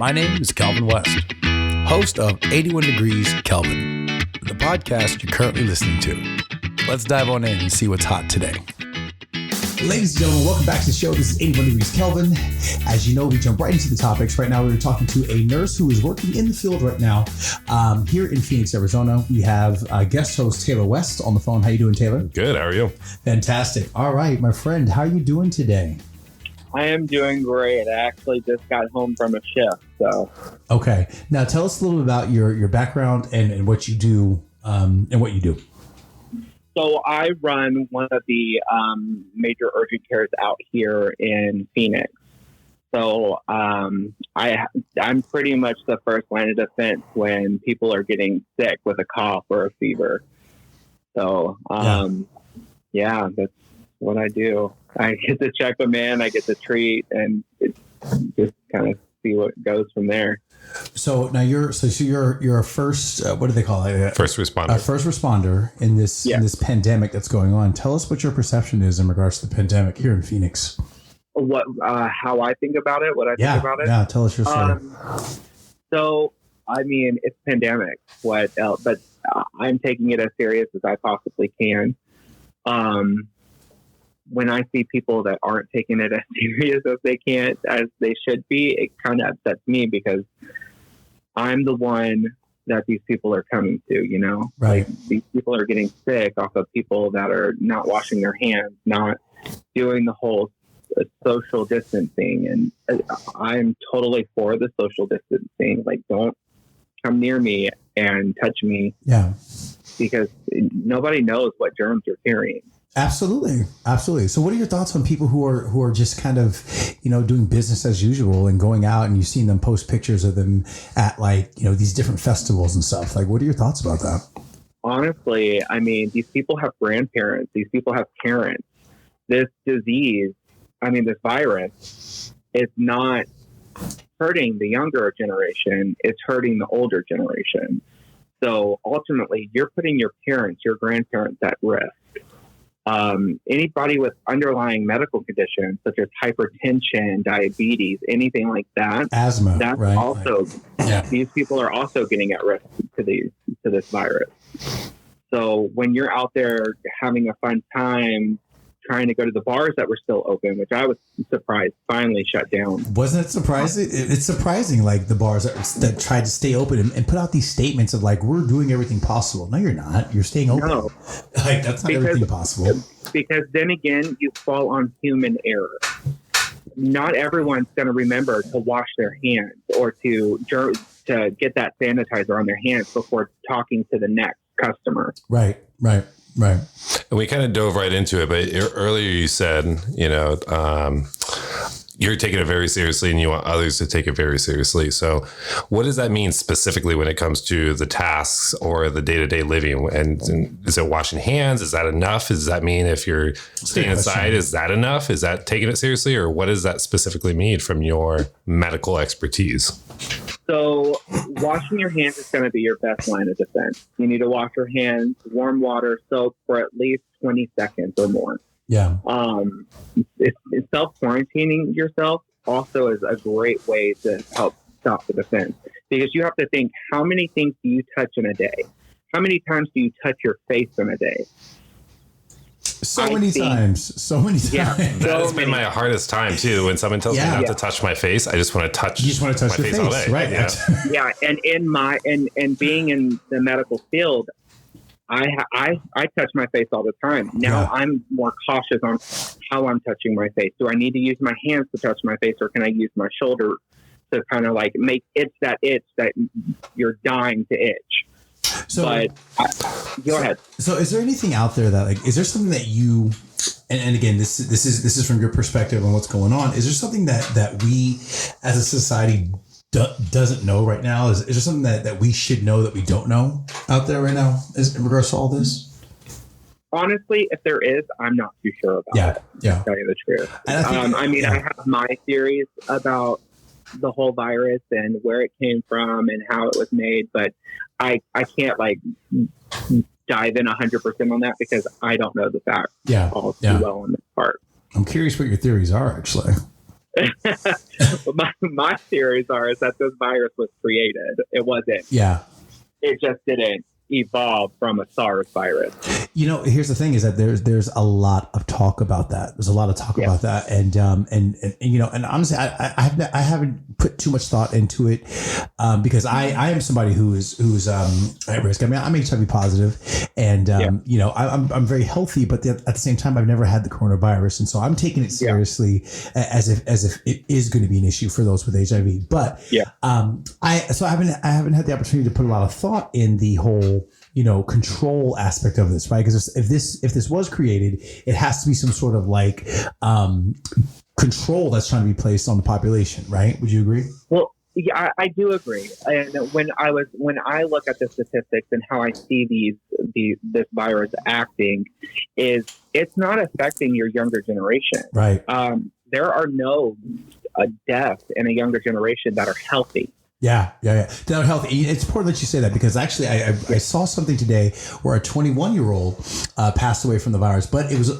My name is Calvin West, host of 81 Degrees Kelvin, the podcast you're currently listening to. Let's dive on in and see what's hot today. Ladies and gentlemen, welcome back to the show. This is 81 Degrees Kelvin. As you know, we jump right into the topics. Right now, we're talking to a nurse who is working in the field right now here in Phoenix, Arizona. We have guest host Taylor West on the phone. How you doing, Taylor? Good. How are you? Fantastic. All right, my friend. How are you doing today? I am doing great. I actually just got home from a shift. So okay. Now, tell us a little bit about your background and what you do So I run one of the major urgent cares out here in Phoenix. So I'm pretty much the first line of defense when people are getting sick with a cough or a fever. So yeah, that's what I do. I get to check them in, I get to treat, and just kind of see what goes from there. So now you're a first what do they call it? First responder. A first responder in this pandemic that's going on. Tell us what your perception is in regards to the pandemic here in Phoenix. What how I think about it? What I think about it? Yeah, tell us your story. So I mean, it's a pandemic. What else? But I'm taking it as serious as I possibly can. When I see people that aren't taking it as serious as they should be, it kind of upsets me because I'm the one that these people are coming to, you know? Right. Like, these people are getting sick off of people that are not washing their hands, not doing the whole social distancing. And I'm totally for the social distancing. Like, don't come near me and touch me. Yeah. Because nobody knows what germs you're carrying. Absolutely. So what are your thoughts on people who are just kind of, doing business as usual and going out, and you've seen them post pictures of them at these different festivals and stuff? Like, what are your thoughts about that? Honestly, I mean, these people have grandparents. These people have parents. This disease, this virus is not hurting the younger generation. It's hurting the older generation. So ultimately, you're putting your parents, your grandparents at risk. Anybody with underlying medical conditions such as hypertension, diabetes, anything like that, asthma, that's right? also these people are also getting at risk to this virus. So when you're out there having a fun time, trying to go to the bars that were still open, which I was surprised finally shut down. Wasn't it surprising? It's surprising, like the bars that tried to stay open and put out these statements of like, we're doing everything possible. No, you're not. You're staying open. No. Like, that's not everything possible. Because then again, you fall on human error. Not everyone's going to remember to wash their hands or to get that sanitizer on their hands before talking to the next customer. Right. And we kind of dove right into it, but earlier you said, you're taking it very seriously and you want others to take it very seriously. So what does that mean specifically when it comes to the tasks or the day-to-day living? And is it washing hands? Is that enough? Does that mean if you're staying inside, is that enough? Is that taking it seriously? Or what does that specifically mean from your medical expertise? So washing your hands is going to be your best line of defense. You need to wash your hands, warm water, soap for at least 20 seconds or more. Yeah. Self-quarantining yourself also is a great way to help stop the defense, because you have to think, how many things do you touch in a day? How many times do you touch your face in a day? So many times. Yeah, that has been my hardest time too. When someone tells me not to touch my face, I just want to touch. You just want to touch your face all day. Right? Yeah. And in being in the medical field, I touch my face all the time. Now I'm more cautious on how I'm touching my face. Do I need to use my hands to touch my face, or can I use my shoulder to kind of like make that itch that you're dying to itch? Go ahead. So is there anything out there that is there something that you, and again, this is from your perspective on what's going on. Is there something that we as a society doesn't know right now? Is there something that we should know that we don't know out there right now in regards to all this? Honestly, if there is, I'm not too sure about it. Yeah. To tell you the truth. I have my theories about the whole virus and where it came from and how it was made, but I can't dive in 100% on that because I don't know the facts all too well on this part. I'm curious what your theories are, actually. my theories is that this virus was created. It wasn't. Yeah. It just didn't evolve from a SARS virus. You know, here's the thing: is that there's a lot of talk about that. There's a lot of talk about that, and you know, and honestly, I haven't put too much thought into it because I am somebody who's at risk. I mean, I'm HIV positive, and you know, I'm very healthy, but at the same time, I've never had the coronavirus, and so I'm taking it seriously as if it is going to be an issue for those with HIV. But I haven't had the opportunity to put a lot of thought in the whole, you know, control aspect of this, right? Because if this was created, it has to be some sort of like control that's trying to be placed on the population, right? Would you agree? Well, yeah, I do agree. And when I look at the statistics and how I see this virus acting, is it's not affecting your younger generation, right? There are no deaths in a younger generation that are healthy. Yeah. That are healthy. It's important that you say that because actually I saw something today where a 21-year-old passed away from the virus, but it was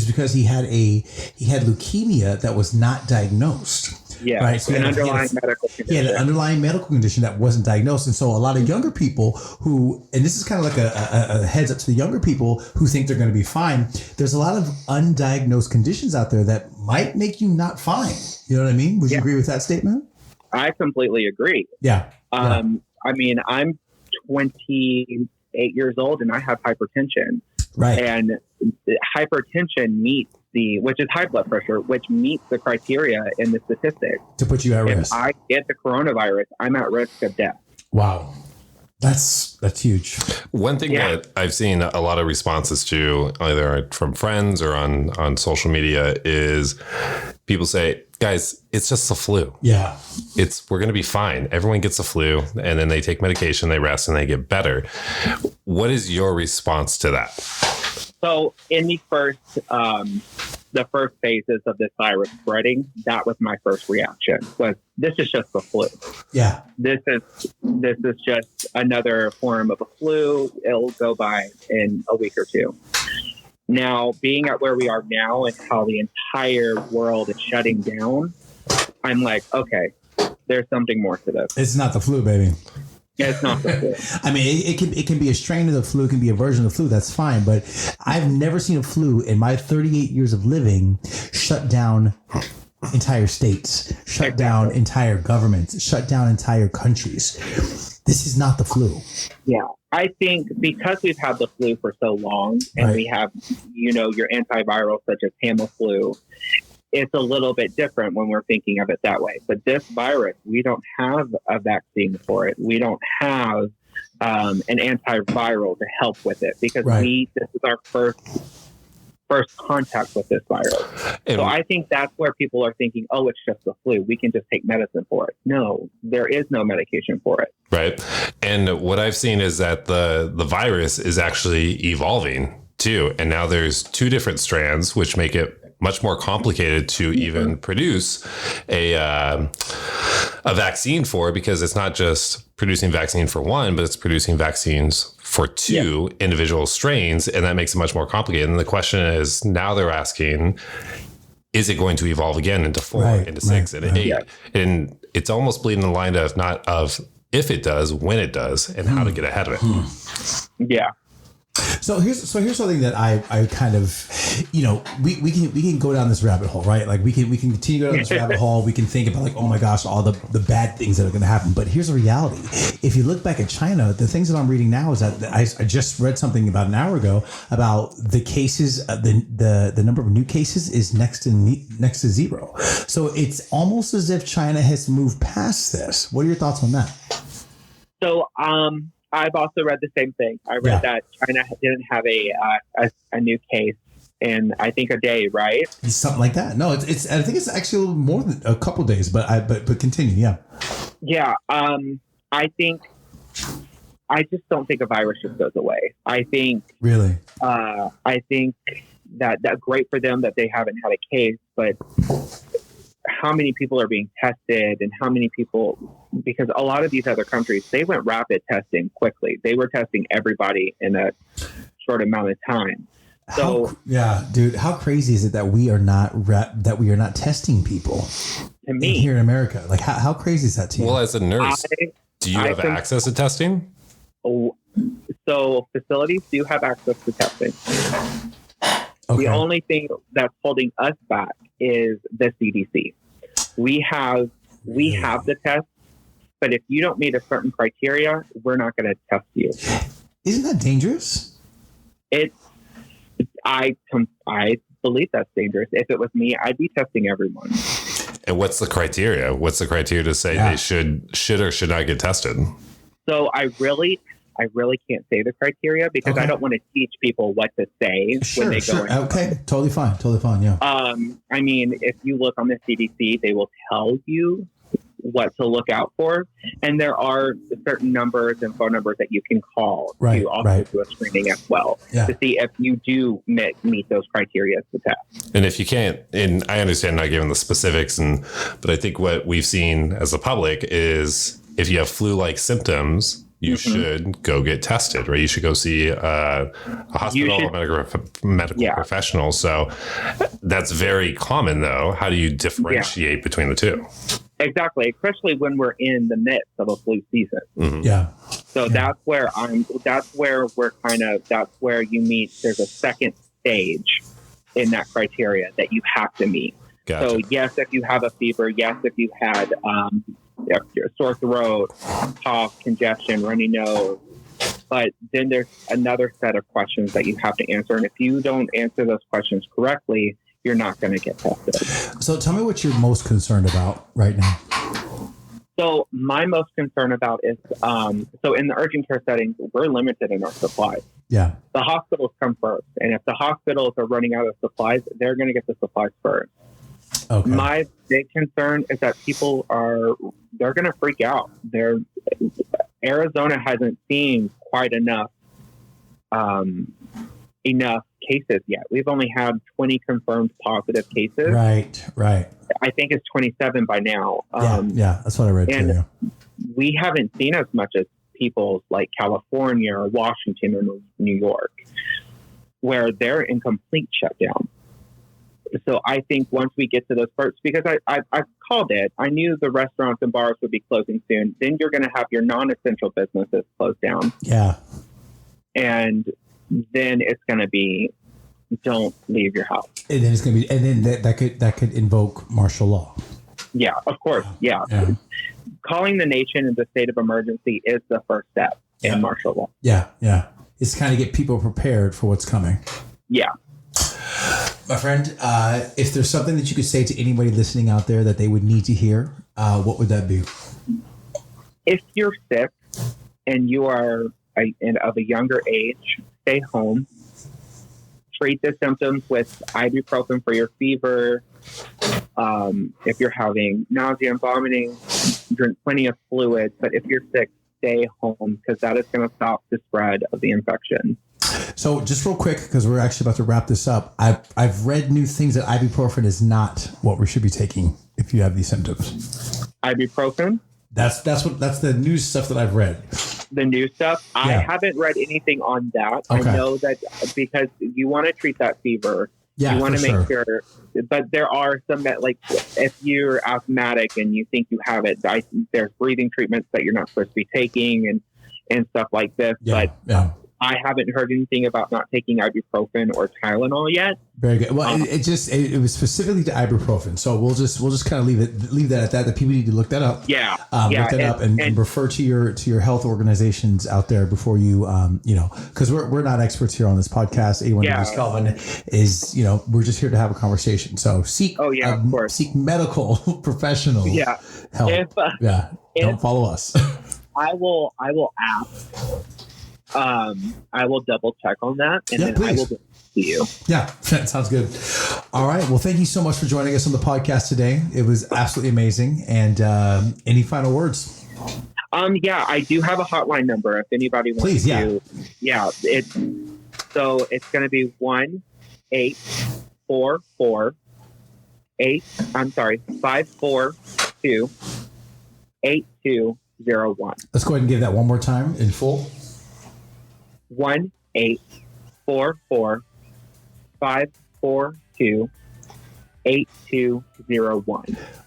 because he had leukemia that was not diagnosed. Yeah, right. So an underlying medical condition. He had an underlying medical condition that wasn't diagnosed, and so a lot of younger people who, and this is kind of like a heads up to the younger people who think they're going to be fine. There's a lot of undiagnosed conditions out there that might make you not fine. You know what I mean? Would you agree with that statement? I completely agree. Yeah. I mean, I'm 28 years old and I have hypertension. Right. And hypertension meets which is high blood pressure, which meets the criteria in the statistics to put you at risk. If I get the coronavirus, I'm at risk of death. Wow. That's huge. One thing that I've seen a lot of responses to, either from friends or on social media, is people say, guys, it's just the flu. Yeah. We're going to be fine. Everyone gets the flu and then they take medication, they rest and they get better. What is your response to that? So in the first phases of this virus spreading, that was my first reaction, was this is just the flu. Yeah. This is just another form of a flu. It'll go by in a week or two. Now, being at where we are now and how the entire world is shutting down, I'm like, okay, there's something more to this. It's not the flu, baby. It's not the flu. I mean, it can be a strain of the flu, it can be a version of the flu. That's fine, but I've never seen a flu in my 38 years of living shut down entire states, shut down entire governments, shut down entire countries. This is not the flu. Yeah. I think because we've had the flu for so long and we have, you know, your antivirals such as Tamiflu, it's a little bit different when we're thinking of it that way. But this virus, we don't have a vaccine for it. We don't have an antiviral to help with it because this is our first contact with this virus. So I think that's where people are thinking, oh, it's just the flu. We can just take medicine for it. No, there is no medication for it. Right. And what I've seen is that the virus is actually evolving too. And now there's two different strands, which make it much more complicated to even produce a vaccine for, because it's not just producing vaccine for one, but it's producing vaccines for two individual strains. And that makes it much more complicated. And the question is, now they're asking, is it going to evolve again into 4, into 6, and 8? And it's almost bleeding the line of not of if it does, when it does, and how to get ahead of it. Yeah. So here's something that I kind of, you know, we can go down this rabbit hole, right? Like we can continue to go down this rabbit hole. We can think about like, oh my gosh, all the bad things that are going to happen. But here's the reality. If you look back at China, the things that I'm reading now is that I just read something about an hour ago about the cases, the number of new cases is next to zero. So it's almost as if China has moved past this. What are your thoughts on that? So, I've also read the same thing. I read that China didn't have a new case in, I think, a day, right? Something like that. No, it's. I think it's actually a little more than a couple of days. But continue. Yeah. Yeah. I just don't think a virus just goes away. I think really. I think that great for them that they haven't had a case, but how many people are being tested and how many people, because a lot of these other countries, they went rapid testing quickly. They were testing everybody in a short amount of time. So dude, how crazy is it that we are not testing people to me here in America? Like, how crazy is that to you? Well, as a nurse, do you have access to testing? So facilities do have access to testing. Okay. The only thing that's holding us back is the CDC. We have the test, but if you don't meet a certain criteria, we're not going to test you. Isn't that dangerous? I believe that's dangerous. If it was me, I'd be testing everyone. And what's the criteria? What's the criteria to say they should or should not get tested? So I really can't say the criteria because I don't want to teach people what to say when they go in. Okay, totally fine. Yeah. I mean, if you look on the CDC, they will tell you what to look out for, and there are certain numbers and phone numbers that you can call to also do a screening as well to see if you do meet those criteria to test. And if you can't, and I understand not giving the specifics, but I think what we've seen as the public is if you have flu-like symptoms, you should go get tested, right? You should go see a hospital or medical professional. So that's very common, though. How do you differentiate between the two? Exactly, especially when we're in the midst of a flu season. Mm-hmm. Yeah. So that's where you meet. There's a second stage in that criteria that you have to meet. Gotcha. So yes, if you have a fever, yes, if you had sore throat, cough, congestion, runny nose. But then there's another set of questions that you have to answer. And if you don't answer those questions correctly, you're not going to get tested. So tell me what you're most concerned about right now. So my most concern about is, so in the urgent care settings, we're limited in our supplies. Yeah. The hospitals come first. And if the hospitals are running out of supplies, they're going to get the supplies first. Okay. My big concern is that they're going to freak out. Arizona hasn't seen quite enough cases yet. We've only had 20 confirmed positive cases. Right. I think it's 27 by now. Yeah, that's what I read too. We haven't seen as much as people like California or Washington or New York, where they're in complete shutdown. So I think once we get to those parts, because I called it, I knew the restaurants and bars would be closing soon. Then you're going to have your non-essential businesses closed down. Yeah. And then it's going to be, don't leave your house. And then it's going to be, and then that could invoke martial law. Yeah, of course. Yeah. Calling the nation into state of emergency is the first step in martial law. Yeah. It's kind of get people prepared for what's coming. Yeah. My friend, if there's something that you could say to anybody listening out there that they would need to hear, what would that be? If you're sick and you are of a younger age, stay home. Treat the symptoms with ibuprofen for your fever. If you're having nausea and vomiting, drink plenty of fluids. But if you're sick, stay home because that is going to stop the spread of the infection. So just real quick, because we're actually about to wrap this up, I've read new things that ibuprofen is not what we should be taking if you have these symptoms. Ibuprofen? That's the new stuff that I've read. The new stuff? Yeah. I haven't read anything on that. Okay. I know that because you want to treat that fever. Yeah, you want to make sure. But there are some that, like, if you're asthmatic and you think you have it, there's breathing treatments that you're not supposed to be taking and stuff like this. But I haven't heard anything about not taking ibuprofen or Tylenol yet. Very good. Well, it was specifically to ibuprofen, so we'll just kind of leave that at that. The people need to look that up. Look that up and refer to your health organizations out there before you because we're not experts here on this podcast. 81 Degrees Kelvin is we're just here to have a conversation. So seek medical professional help. Don't follow us. I will ask. I will double check on that and then please. I will get to you. Yeah, that sounds good. All right. Well, thank you so much for joining us on the podcast today. It was absolutely amazing. And any final words? I do have a hotline number if anybody wants to. Yeah. It's going to be 542-8201. Let's go ahead and give that one more time in full. 1-844-8201. 542-8201.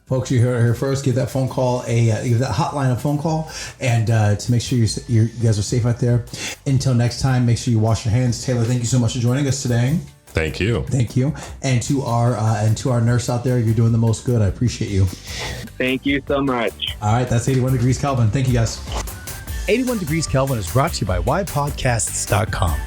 Folks, you heard it here first. Give that phone call give that hotline a phone call, and to make sure you guys are safe out there. Until next time, make sure you wash your hands. Taylor, thank you so much for joining us today. Thank you. Thank you, and to our nurse out there, you're doing the most good. I appreciate you. Thank you so much. All right, that's 81 Degrees Kelvin. Thank you, guys. 81 Degrees Kelvin is brought to you by whypodcasts.com.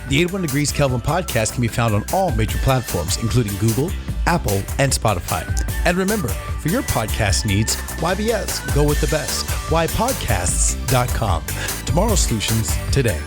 The 81 Degrees Kelvin podcast can be found on all major platforms, including Google, Apple, and Spotify. And remember, for your podcast needs, YBS, go with the best. Whypodcasts.com. Tomorrow's solutions today.